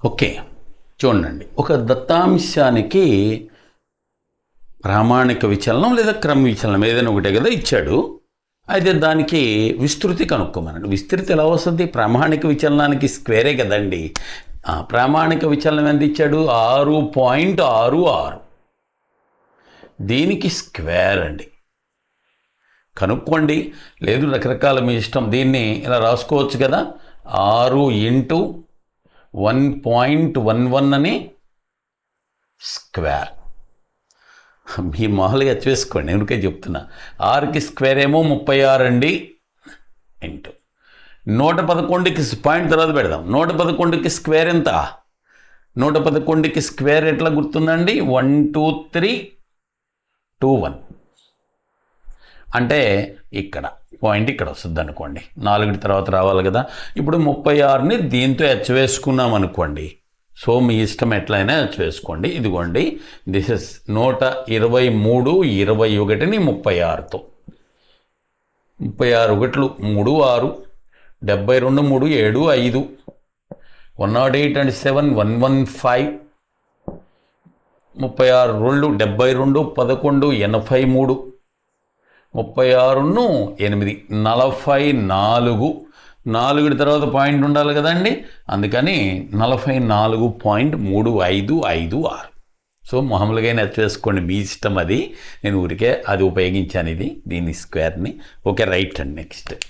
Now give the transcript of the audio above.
Okay, చూడండి. ఒక దత్తాంశానికి ప్రామాణిక విచలనం లేదా క్రమ విచలనం ఏదైనా ఒకటే కదా ఇచ్చాడు. అయితే దానికి విస్తృతి కనుక్కోమనండి. విస్తృతి ఎలా వస్తుంది? ప్రామాణిక విచలనానికి స్క్వేరే కదండి. ప్రామాణిక విచలనం ఎంత ఇచ్చాడు? 6.66. దీనికి స్క్వేర్ అండి. కనుక్కోండి, లేదు రకరకాల మీ ఇష్టం. దీన్ని ఇలా రాసుకోవచ్చు కదా, 6 × 1.11 అని స్క్వేర్. మీరు మామూలుగా వేసుకోండి, ఎందుకే చెప్తున్నా. 6కి స్క్వేర్ ఏమో 36 అండి. ఇంటూ 111కి పాయింట్ తర్వాత పెడదాం. 111కి స్క్వేర్ ఎంత? 111కి స్క్వేర్ ఎట్లా గుర్తుందండి? 1 2 3 2 1. అంటే ఇక్కడ పాయింట్ ఇక్కడ వస్తుంది అనుకోండి. 4 తర్వాత రావాలి కదా. ఇప్పుడు 36ని దీంతో వేసుకున్నాం అనుకోండి. సో మీ ఇష్టం ఎట్లయినా వేసుకోండి. ఇదిగోండి, దిస్ ఇస్ 123, 21ని 36తో. 36 ఒకట్లు 3 6, 72 3 7 5, 108 and 7 115, 36 2 72 11 83, 36 8 44. 4 తర్వాత పాయింట్ ఉండాలి కదండి, అందుకని 44.3556. సో మామూలుగా వేసుకోండి, మీ ఇష్టం అది. నేను ఊరికే అది ఉపయోగించాను, దీని స్క్వేర్ని. ఓకే, రైట్ అండి. నెక్స్ట్